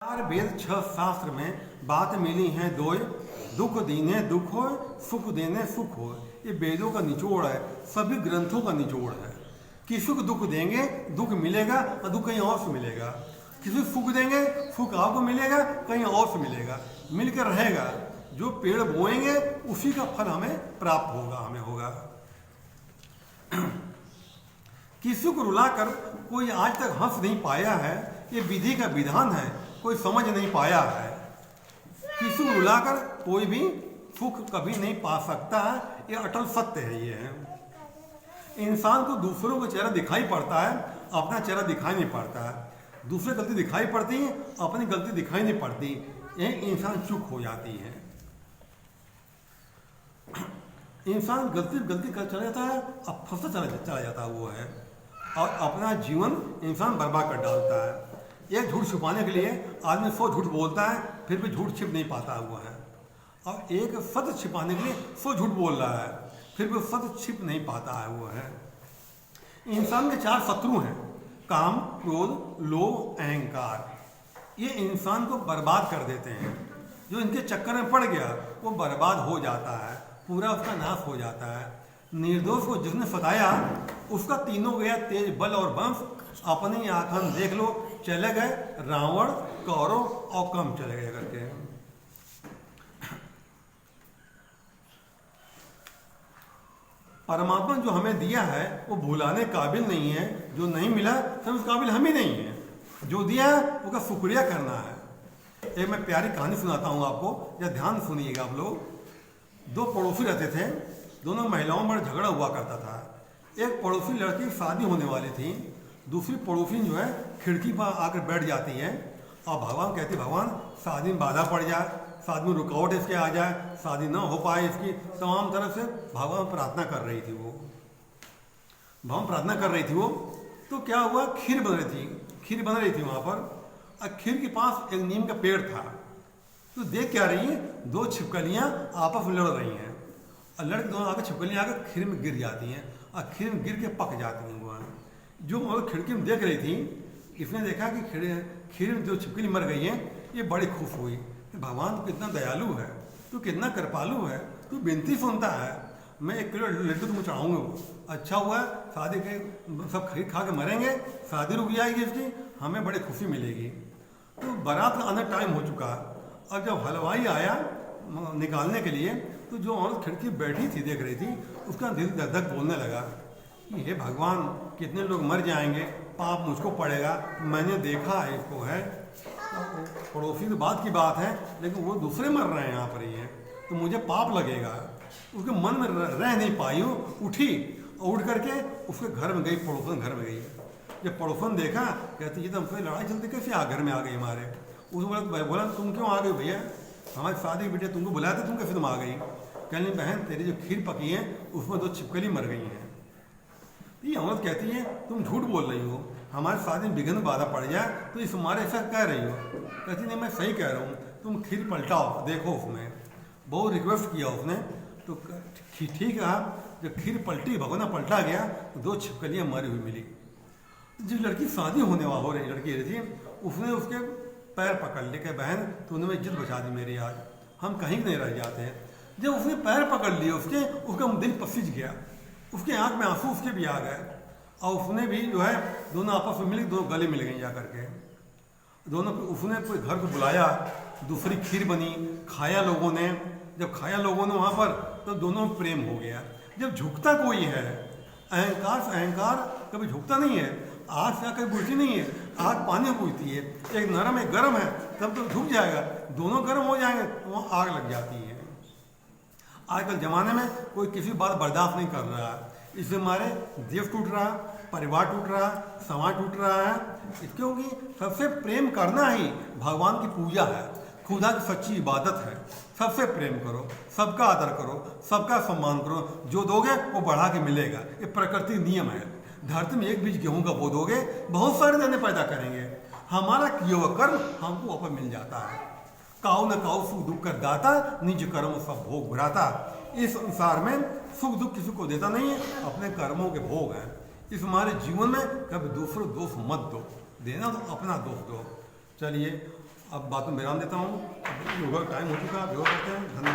चार वेद छह शास्त्र में बात मिली है दोय, दुख दीने दुख हो, सुख देने सुख हो। ये वेदों का निचोड़ है, सभी ग्रंथों का निचोड़ है। किसी को दुख देंगे दुख मिलेगा और दुख कहीं और से मिलेगा, किसी को सुख देंगे सुख आपको मिलेगा कहीं और से मिलेगा, मिलकर रहेगा। जो पेड़ बोएंगे उसी का फल हमें प्राप्त होगा, हमें होगा। किसी को रुलाकर कोई आज तक हंस नहीं पाया है, ये विधि का विधान है, कोई समझ नहीं पाया है। किसी को रुलाकर कोई भी सुख कभी नहीं पा सकता है, ये अटल सत्य है। ये है इंसान को दूसरों का चेहरा दिखाई पड़ता है, अपना चेहरा दिखाई नहीं पड़ता है। दूसरे गलती दिखाई पड़ती है, अपनी गलती दिखाई नहीं पड़ती, ये इंसान चुप हो जाती है। इंसान गलती कर चला जाता है, अब फंसता चला जाता है वो है, और अपना जीवन इंसान बर्बाद कर डालता है। एक झूठ छुपाने के लिए आदमी 100 झूठ बोलता है, फिर भी झूठ छिप नहीं पाता हुआ है, और एक सत्य छिपाने के लिए 100 झूठ बोल रहा है, फिर भी सत्य छिप नहीं पाता है वो है। इंसान के 4 शत्रु हैं, काम, क्रोध, लोभ, अहंकार। ये इंसान को बर्बाद कर देते हैं। जो इनके चक्कर में पड़ गया वो बर्बाद हो जाता है, पूरा उसका नाश हो जाता है। निर्दोष को जिसने सताया उसका तीनों गया तेज, बल और वंश। अपनी आंखन देख लो, चले गए रावण, कौरव और कम चले गए करके। परमात्मा जो हमें दिया है वो भुलाने काबिल नहीं है, जो नहीं मिला सब उस काबिल हम ही नहीं है। जो दिया है उसका शुक्रिया करना है। एक मैं प्यारी कहानी सुनाता हूँ आपको, या ध्यान सुनिएगा आप लोग। 2 पड़ोसी रहते थे, दोनों महिलाओं में झगड़ा हुआ करता था। एक पड़ोसी लड़की की शादी होने वाली थी, दूसरी पड़ोसी जो है खिड़की पर आकर बैठ जाती है और भगवान कहती, भगवान शादी में बाधा पड़ जाए, शादी में रुकावट इसके आ जाए, शादी ना हो पाए इसकी। तमाम तरफ से भगवान प्रार्थना कर रही थी वो, भगवान प्रार्थना कर रही थी वो। तो क्या हुआ, खीर बन रही थी वहाँ पर, और खीर के पास एक नीम का पेड़ था। तो देख क्या रही है, 2 छिपकलियाँ आपस में लड़ रही हैं, और लड़के दोनों आकर छिपकलियाँ आकर खीर में गिर जाती हैं, और खीर में गिर के पक जाती हैं वो। जो खिड़की में देख रही थी, इसने देखा कि खीर में जो छिपकली मर गई है, ये बड़ी खुश हुई। भगवान तो कितना दयालु है, तू कितना कृपालु है, तू विनती सुनता है, मैं 1 किलो लड्डू तुमको चढ़ाऊंगा। अच्छा हुआ, शादी के सब खरीद खा के मरेंगे, शादी रुक जाएगी इसकी, हमें बड़ी खुशी मिलेगी। तो बारात का आना टाइम हो चुका, और जब हलवाई आया निकालने के लिए, तो जो औरत खिड़की बैठी थी देख रही थी, उसका दिल धक धक बोलने लगा कि हे भगवान, कितने लोग मर जाएंगे, पाप मुझको पड़ेगा, मैंने देखा है इसको है। पड़ोसी तो बात की बात है, लेकिन वो दूसरे मर रहे हैं यहाँ पर ही है, तो मुझे पाप लगेगा। उसके मन में रह नहीं पाई, उठी और उठ करके उसके घर में गई, पड़ोसन घर में गई। जब पड़ोसन देखा, कहती ये तो हमसे लड़ाई चलती कैसे घर में आ गई हमारे। उसने बोला तुम क्यों आ गई भैया, हमारी शादी बेटे तुमको बुलाया था, तुम कैसे तुम आ गई। कहने बहन तेरी जो खीर पकी है उसमें 2 छिपकली मर गई हैं। ये औरत कहती है तुम झूठ बोल रही हो, हमारे शादी में विघ्न बाधा पड़ जाए तो इस हमारे ऐसा कह रही हो। कहती नहीं मैं सही कह रहा हूँ, तुम खीर पलटाओ देखो उसमें। बहुत रिक्वेस्ट किया उसने, तो ठीक है। जब खीर पलटी, भगोना पलटा गया, तो 2 छिपकलियाँ मरी हुई मिली। जिस लड़की शादी होने वाली हो रही लड़की थी, उसने उसके पैर पकड़ लिए कि बहन तूने मेरी इज्जत बचा दी मेरी, आज हम कहीं नहीं रह जाते हैं। जब उसने पैर पकड़ लिए उसका दिल पसीज गया, उसके आंख में आंसू उसके भी आ गए, और उसने भी जो है दोनों आपस में मिल, 2 गले मिल गए जा करके दोनों। उसने कोई घर को बुलाया, दूसरी खीर बनी, खाया लोगों ने। जब खाया लोगों ने वहाँ पर, तो दोनों में प्रेम हो गया। जब झुकता कोई है, अहंकार से अहंकार कभी झुकता नहीं है, आग से आग कभी बुझती नहीं है, आग पानी बुझती है, एक नरम एक गर्म है, तब तो झुक जाएगा, दोनों गर्म हो जाएंगे तो वहाँ आग लग जाती है। आजकल ज़माने में कोई किसी बात बर्दाश्त नहीं कर रहा है, इससे हमारे देश टूट रहा, परिवार टूट रहा, समाज टूट रहा है। क्योंकि सबसे प्रेम करना ही भगवान की पूजा है, खुदा की सच्ची इबादत है। सबसे प्रेम करो, सबका आदर करो, सबका सम्मान करो, जो दोगे वो बढ़ा के मिलेगा, ये प्रकृति नियम है। धरती में 1 बीज गेहूँ का बो दोगे, बहुत सारे दाने पैदा करेंगे। हमारा किया हुआ कर्म हमको वापस मिल जाता है। काऊ न काऊ सुख दुख कर दाता, निज कर्म सब भोग भराता। इस संसार में सुख दुख किसी को देता नहीं है, अपने कर्मों के भोग हैं। इस हमारे जीवन में कभी दूसरों दोष मत दो, देना तो अपना दोष दो। चलिए अब बात में विराम देता हूँ। अब योगा का टाइम हो चुका है, अब योगा करते हैं। धन्यवाद।